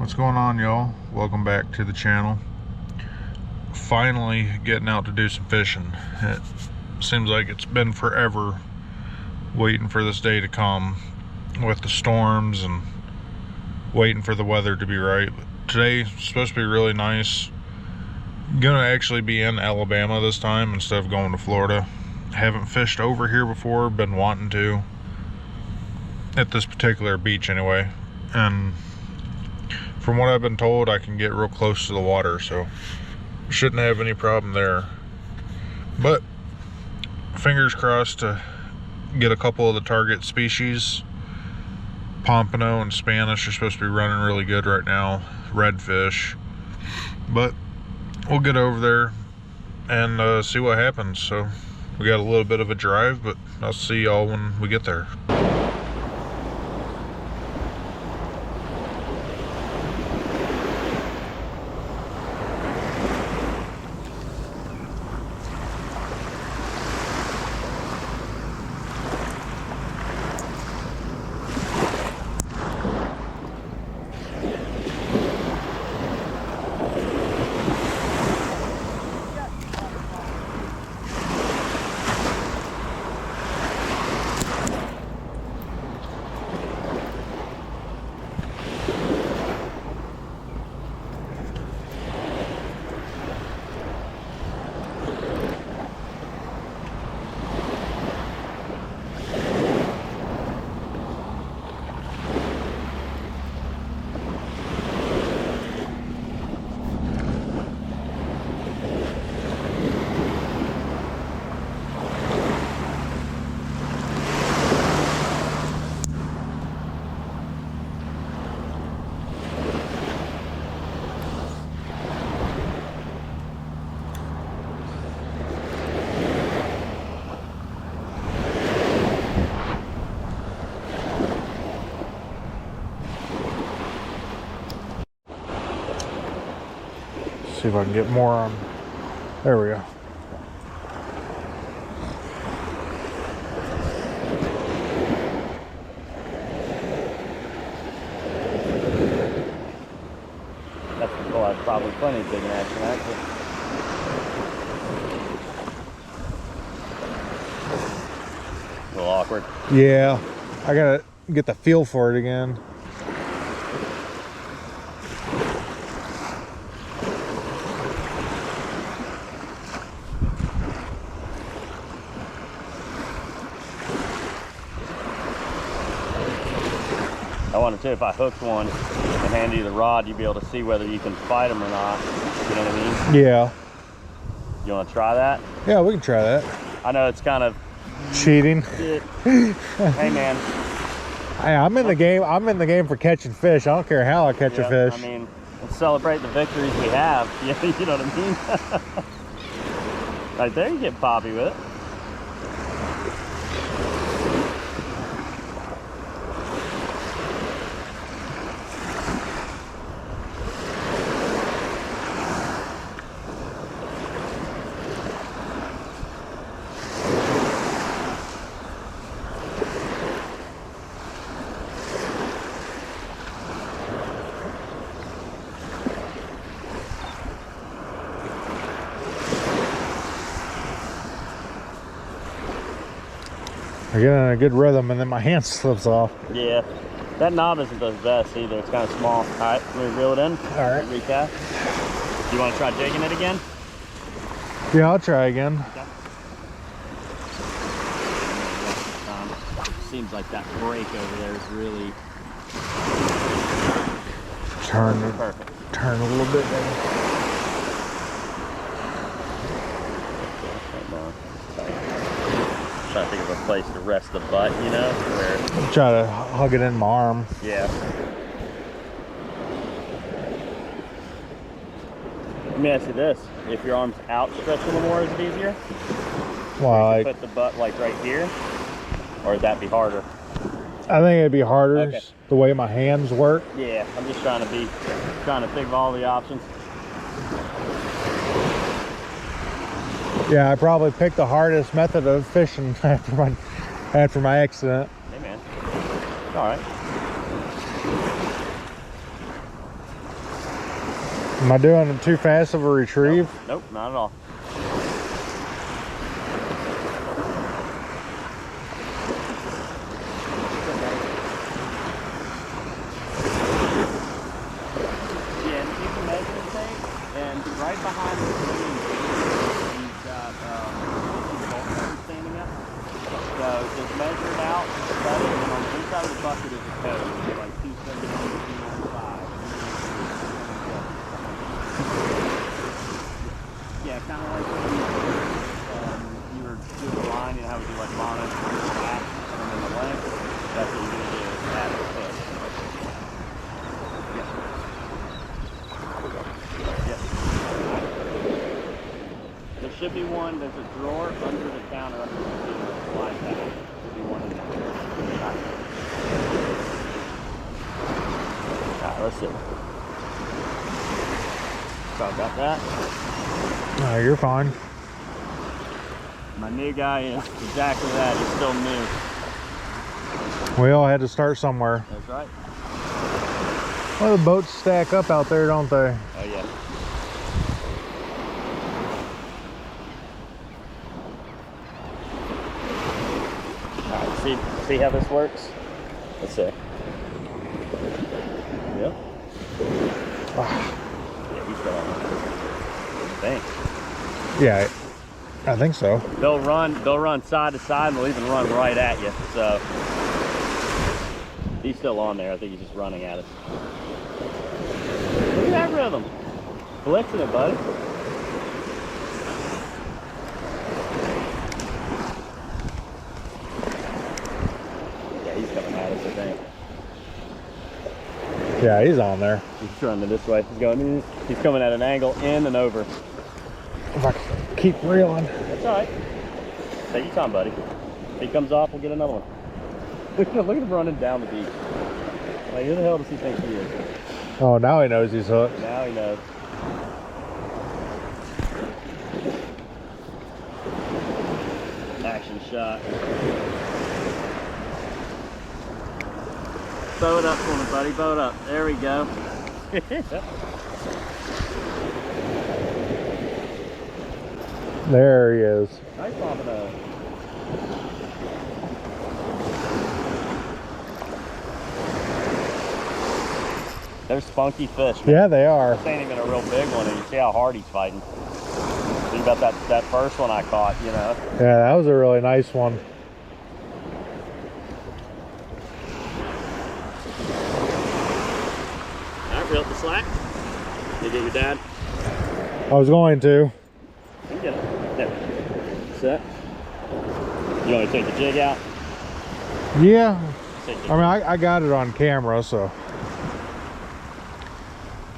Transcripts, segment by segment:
What's going on, y'all? Welcome back to the channel. Finally getting out to do some fishing. It seems like it's been forever waiting for this day to come with the storms and waiting for the weather to be right. But today's supposed to be really nice. Gonna actually be in Alabama this time instead of going to Florida. Haven't fished over here before, been wanting to, at this particular beach anyway. And from what I've been told, I can get real close to the water, so shouldn't have any problem there. But fingers crossed to get a couple of the target species. Pompano and Spanish are supposed to be running really good right now, redfish. But we'll get over there and see what happens. So we got a little bit of a drive, but I'll see y'all when we get there. See if I can get more on. There we go. That's probably plenty of big action, actually. A little awkward. Yeah, I gotta get the feel for it again. I wanted to, if I hooked one and handed you the rod, you'd be able to see whether you can fight them or not. You know what I mean? Yeah. You want to try that? Yeah, we can try that. I know it's kind of cheating. Hey, man. Hey, I'm in the game. I'm in the game for catching fish. I don't care how I catch a fish. I mean, let's celebrate the victories we have. Yeah, you know what I mean? Right there, you get poppy with it. I get in a good rhythm and then my hand slips off. Yeah, that knob isn't the best either. It's kind of small. All right, let me reel it in. All right. Recap. Do you want to try jigging it again? Yeah, I'll try again. Okay. Seems like that break over there is really perfect. Turn a little bit, maybe. Trying to think of a place to rest the butt, you know, where Try to hug it in my arm. Yeah. Let me ask you this: if your arm's outstretched a little more, is it easier? Well, like, put the butt like right here, or would that be harder? I think it'd be harder. Okay. The way my hands work. Yeah, I'm just trying to think of all the options. Yeah, I probably picked the hardest method of fishing after my accident. Hey man, all right. Am I doing too fast of a retrieve? Nope, not at all. Yeah, and you can measure the thing, and right behind the screen, you've got bolt cutters standing up. So just measure it out, cut it, and on the inside of the bucket is a code, like 271, 295. Yeah, kind of like when you were doing the line, you know how we do like mono, flat, and then the length. That's what you're going to do is add the fish. Yep. Yep. There should be one, there's a drawer under the counter under the computer. Slide that. There should be one in there. Alright, let's see. Sorry about that. No, you're fine. My new guy is exactly that. He's still new. We all had to start somewhere. That's right. Well, the boats stack up out there, don't they? Oh yeah. All right. See how this works? Let's see. Yep. Yeah, he's still on there. Thanks. Yeah, I think so. They'll run side to side, and they'll even run right at you. So he's still on there. I think he's just running at us. Look at that rhythm. Flexing it, buddy. Yeah, he's coming at us, I think. Yeah, he's on there. He's running this way. He's coming at an angle in and over. If I can keep reeling. That's all right. Take your time, buddy. If he comes off, we'll get another one. Look at him running down the beach. Like, who the hell does he think he is? Oh, now he knows he's hooked. Now he knows. Action shot. Bow it up for me, buddy. Bow it up. There we go. There he is. Nice pompano. They're spunky fish, man. Yeah, they are. This ain't even a real big one, and you see how hard he's fighting. Think about that first one I caught, you know. Yeah, that was a really nice one. All right, reel up the slack. You get your dad? I was going to. You can get it. There. Set. You want to take the jig out? Yeah. I mean, I got it on camera, so.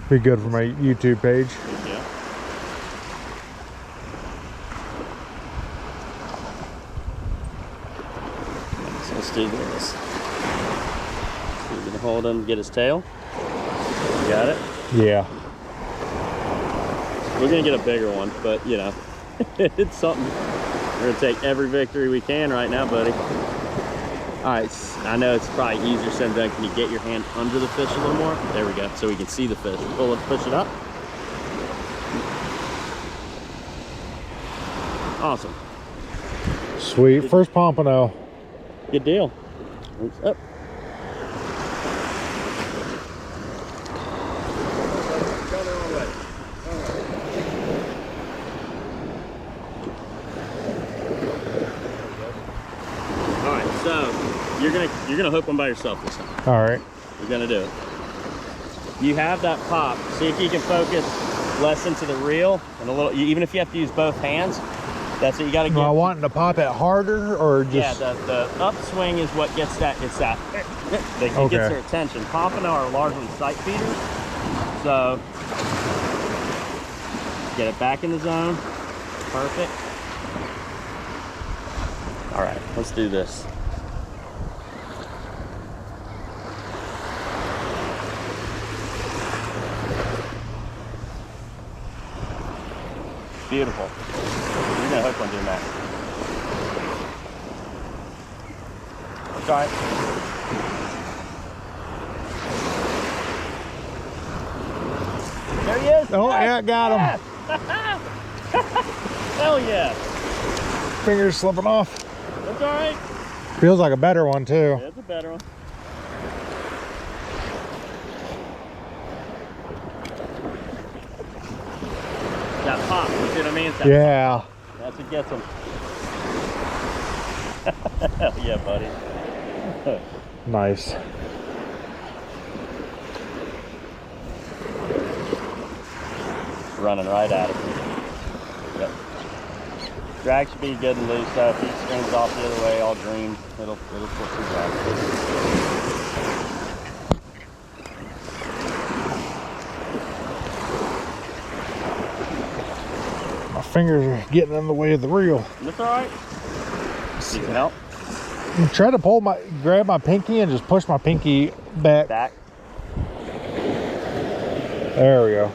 Be good for my YouTube page. Yeah. So let's do this. We're gonna hold him, get his tail. You got it? Yeah. We're gonna get a bigger one, but you know, it's something. We're gonna take every victory we can right now, buddy. All right, I know it's probably easier said than done. Can you get your hand under the fish a little more? There we go, so we can see the fish. Pull it, push it up. Awesome. Sweet. First pompano. Good deal. Oops, up. You're gonna hook one by yourself this time. All right. You're gonna do it. You have that pop. See if you can focus less into the reel and a little. Even if you have to use both hands, that's what you gotta get. Am I wanting to pop it harder or just? Yeah, the upswing is what gets that. It's that. It gets their attention. Pompano are largely sight feeders, so get it back in the zone. Perfect. All right, let's do this. Beautiful. You're gonna hook one doing that. Try it. There he is. Oh, yeah, got him. Yes. Hell yeah. Fingers slipping off. That's all right. Feels like a better one, too. That's a better one. That pop, you see what I mean? That Yeah. pop. That's what gets them. Hell yeah, buddy. Nice. Running right at it. Yep. Drag should be good and loose, so if he screams off the other way, all green, it'll pull through drag. My fingers are getting in the way of the reel. That's all right. You can help. Try to grab my pinky and just push my pinky back. Back. There we go.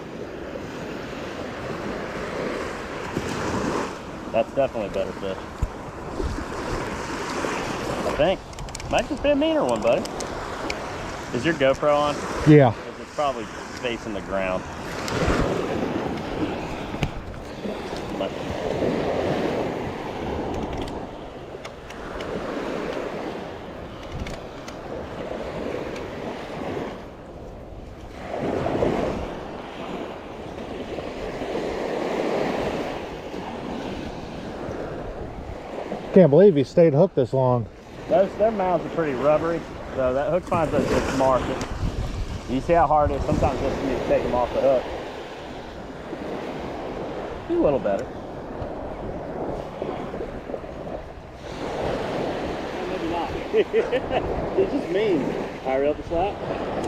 That's definitely a better fish. I think. Might just be a meaner one, buddy. Is your GoPro on? Yeah. Because it's probably facing the ground. But Can't believe he stayed hooked this long. their mouths are pretty rubbery, so that hook finds a good market. You see how hard it is? Sometimes just need to take them off the hook. Do a little better. Maybe not. It's just mean. I reel the slap.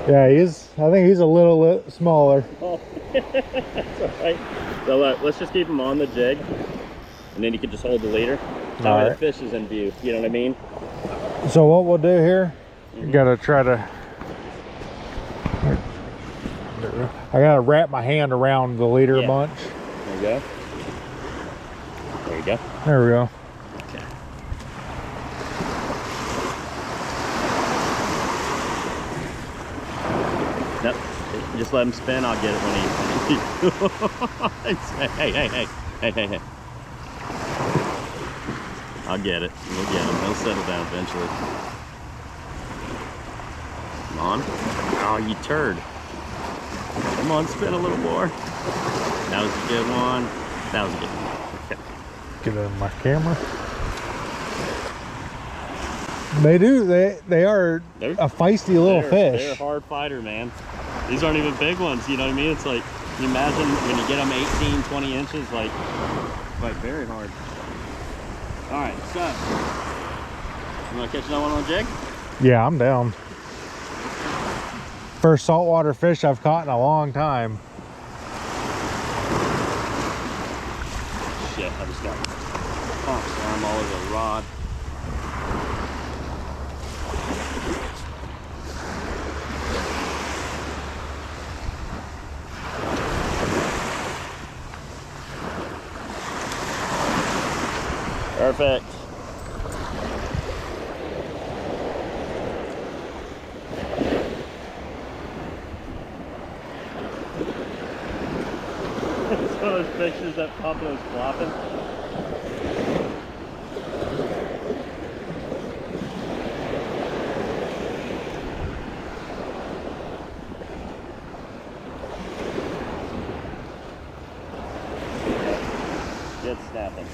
Yeah, I think he's a little smaller. Oh, that's all right. So look, let's just keep him on the jig, and then you can just hold the leader. That way the fish is in view. You know what I mean? So what we'll do here, you gotta try to. I gotta wrap my hand around the leader a bunch. There you go. There you go. There we go. Okay. Nope. Just let him spin. I'll get it when he. Hey. I'll get it. We'll get him. He'll settle down eventually. Come on. Oh, you turd. Come on, spin a little more. That was a good one. That was a good one. Okay. Get it in my camera. They are a feisty little fish. They're a hard fighter, man. These aren't even big ones, you know what I mean? It's like, you imagine when you get them 18, 20 inches, like very hard. All right, so, you want to catch another one on a jig? Yeah, I'm down. First saltwater fish I've caught in a long time. Shit, I just got pump slime all over the rod. Perfect. It's one of those pictures that Pablo's flopping. Good snapping.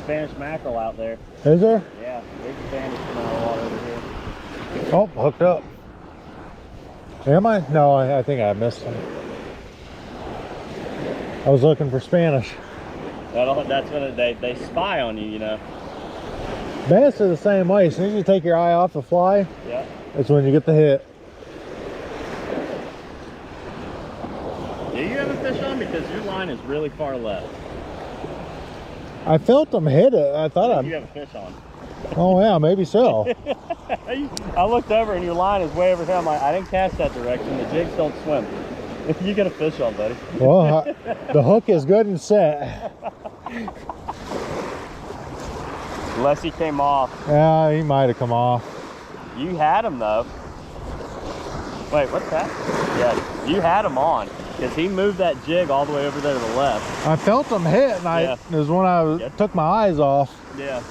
Spanish mackerel out there. Is there? Yeah, big Spanish coming out of the water over here. Oh, hooked up. Am I? No, I think I missed him. I was looking for Spanish. That's when they spy on you, you know. Bass are the same way. As soon as you take your eye off the fly, Yeah. that's when you get the hit. Do you have a fish on? Because your line is really far left. I felt them hit it. I thought You have a fish on. Oh yeah, maybe so. I looked over and your line is way over here. I'm like, I didn't cast that direction. The jigs don't swim. You got a fish on, buddy. Well, the hook is good and set. Unless he came off. Yeah, he might have come off. You had him though. Wait, what's that? Yeah, you had him on because he moved that jig all the way over there to the left. I felt him hit, and it was when I took my eyes off. Yeah.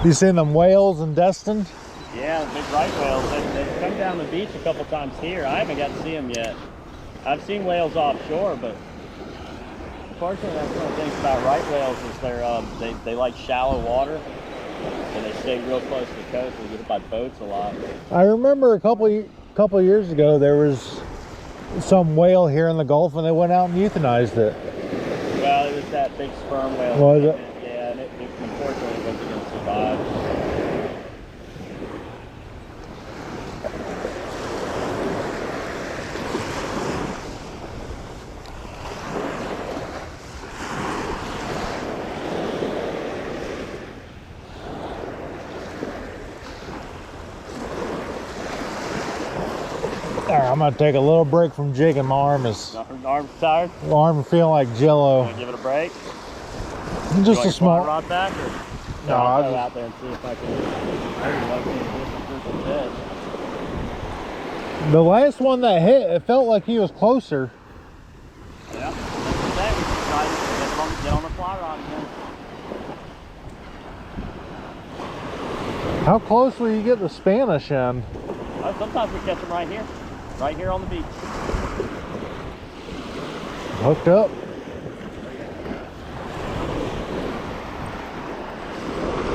You seen them whales in Destin? Yeah, the big right whales. They've come down the beach a couple times here. I haven't got to see them yet. I've seen whales offshore, but unfortunately, that's one of the things about right whales is they like shallow water and they stay real close to the coast. They get hit by boats a lot. I remember a couple years ago there was some whale here in the Gulf, and they went out and euthanized it. Well, it was that big sperm whale. Was it? Yeah, and it unfortunately wasn't going to survive. All right, I'm gonna take a little break from jigging. My arm is Tired? feeling like Jello. Want to give it a break? Just a small. Rod back or? No, I'll I'll go out there and see if I can. The last one that hit, it felt like he was closer. Yeah, that's what that. We should try to get on the fly rod again. How close will you get the Spanish in? Sometimes we catch them right here on the beach. Hooked up.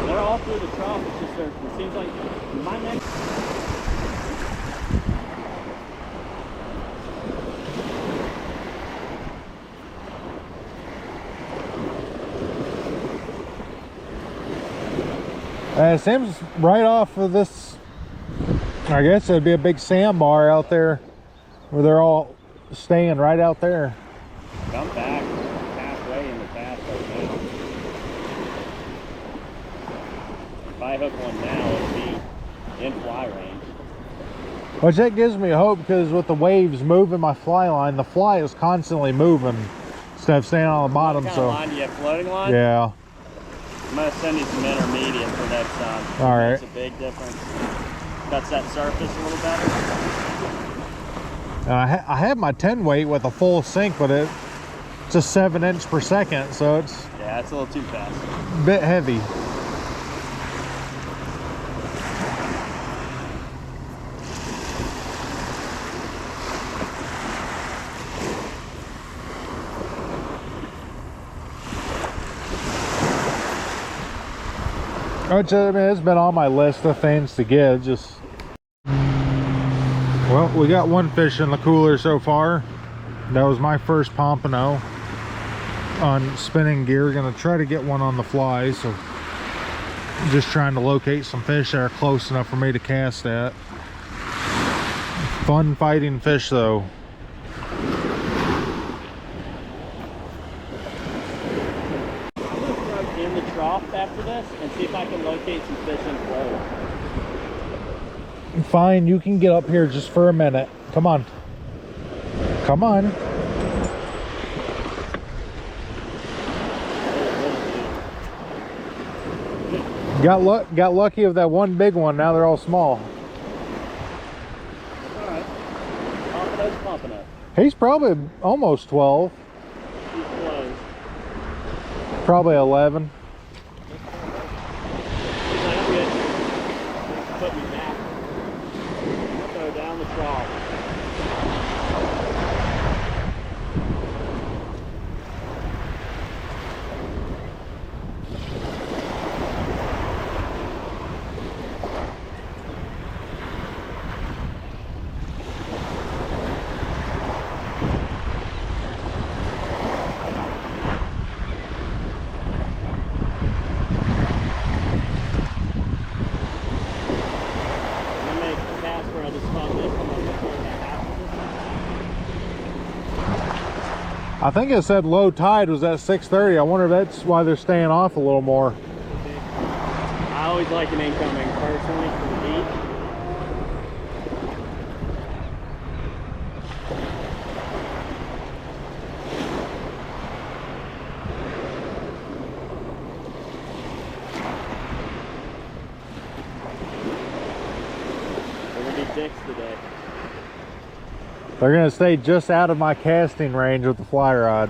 They're all through the trough. It's just it seems like my next. It seems right off of this, I guess it'd be a big sandbar out there where they're all staying right out there. Come back halfway in the path right now. If I hook one now, it'll be in fly range. Which that gives me hope, because with the waves moving my fly line, the fly is constantly moving instead of staying on the bottom. What kind of line do you have? Floating line? Yeah. I'm gonna send you some intermediate for next time. All right. Makes a big difference. Cuts that surface a little better. And I have my 10 weight with a full sink, but it's a 7 inch per second, so it's Yeah, it's a little too fast. a bit heavy. Which, I mean, it's been on my list of things to get. Just, well, we got one fish in the cooler so far. That was my first pompano on spinning gear. Gonna try to get one on the fly, so just trying to locate some fish that are close enough for me to cast at. Fun fighting fish though. In the trough after this and see if I can locate some fish in flow. Fine, you can get up here just for a minute. Come on. Come on. Got lucky with that one big one. Now they're all small. All right. Pompano's pompano. He's probably almost 12. He's close. Probably 11. He's like, I'm good. Put me back. Throw down the trough. I think it said low tide was at 6:30. I wonder if that's why they're staying off a little more. I always like an incoming personally for the heat. We're gonna be dicks today. They're gonna stay just out of my casting range with the fly rod.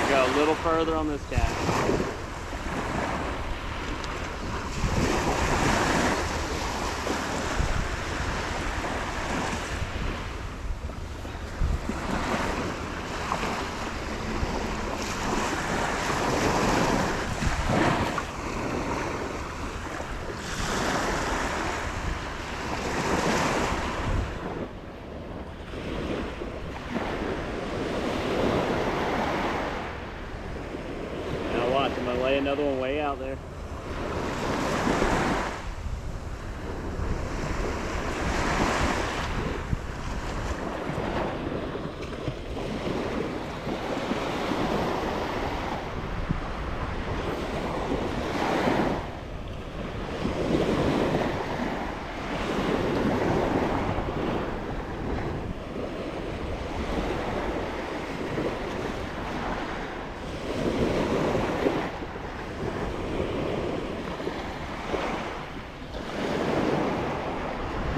Go a little further on this cast. I'm gonna lay another one way out there.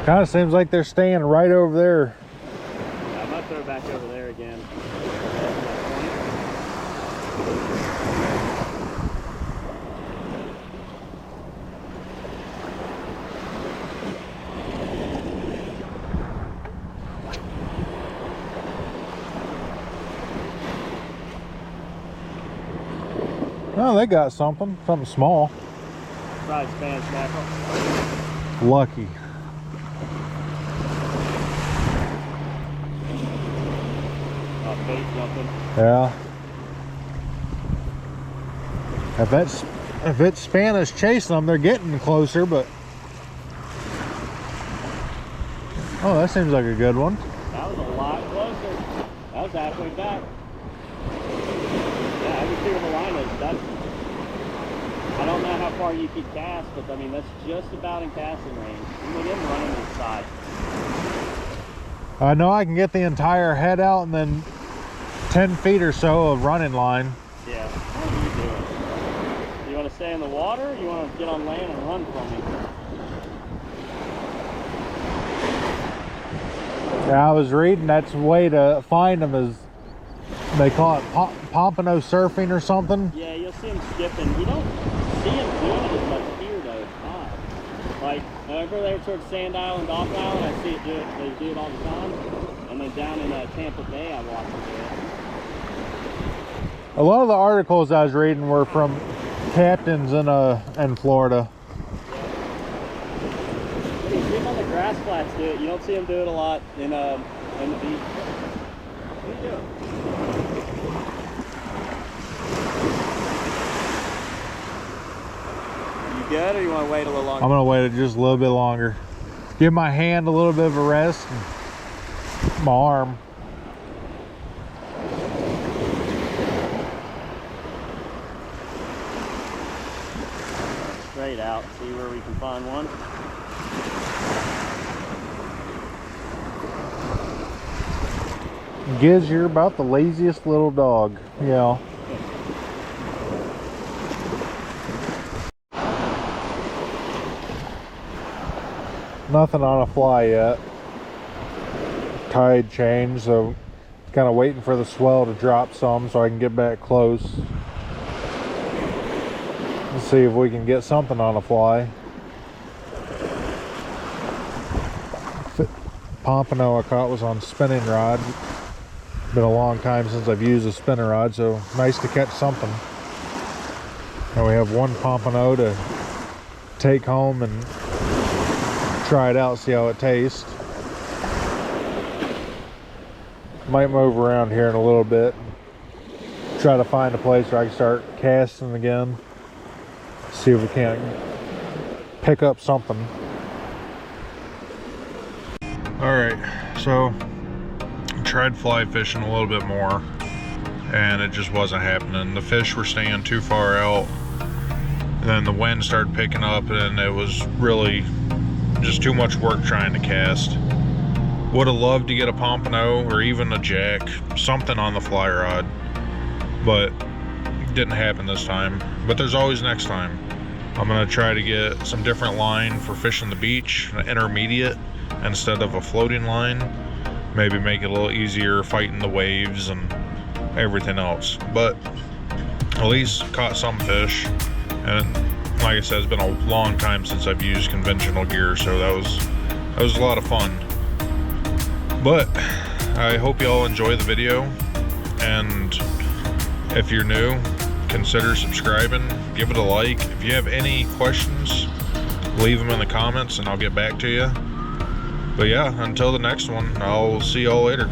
Kind of seems like they're staying right over there. I might throw it back over there again. Oh, they got something small. Probably Spanish mackerel. Lucky. Bait jumping. Yeah. If it's Spanish chasing them, they're getting closer, but oh, that seems like a good one. That was a lot closer. That was halfway back. Yeah, I can see where the line is. I don't know how far you could cast, but I mean that's just about in casting range. You didn't run into the side. I know I can get the entire head out and then 10 feet or so of running line. Yeah, what are you doing? You want to stay in the water or you want to get on land and run from me? Yeah, I was reading that's the way to find them is they call it pompano surfing or something. Yeah, you'll see them skipping. You don't see them doing it as much here though. It's odd. Like over there towards Sand Island, Off Island, I see it do it. They do it all the time. And then down in Tampa Bay, I watch it do it. A lot of the articles I was reading were from captains in Florida. Yeah. You see them on the grass flats do it. You don't see them do it a lot in the beach. What are you doing? You good, or you want to wait a little longer? I'm gonna wait just a little bit longer. Give my hand a little bit of a rest. And my arm. Straight out, see where we can find one. Giz, you're about the laziest little dog. Yeah. Nothing on a fly yet. Tide changed, so kind of waiting for the swell to drop some so I can get back close. Let's see if we can get something on a fly. Pompano I caught was on spinning rod. Been a long time since I've used a spinning rod, so nice to catch something. And we have one pompano to take home and try it out, see how it tastes. Might move around here in a little bit, try to find a place where I can start casting again, see if we can't pick up something. Alright, so I tried fly fishing a little bit more and it just wasn't happening. The fish were staying too far out, and then the wind started picking up and it was really just too much work trying to cast. Would have loved to get a pompano or even a jack, something on the fly rod, but didn't happen this time. But there's always next time. I'm gonna try to get some different line for fishing the beach, an intermediate instead of a floating line. Maybe make it a little easier fighting the waves and everything else. But at least caught some fish, and like I said, it's been a long time since I've used conventional gear, so that was a lot of fun. But I hope y'all enjoy the video, and if you're new, consider subscribing, give it a like. If you have any questions, leave them in the comments and I'll get back to you. But yeah, until the next one, I'll see y'all later.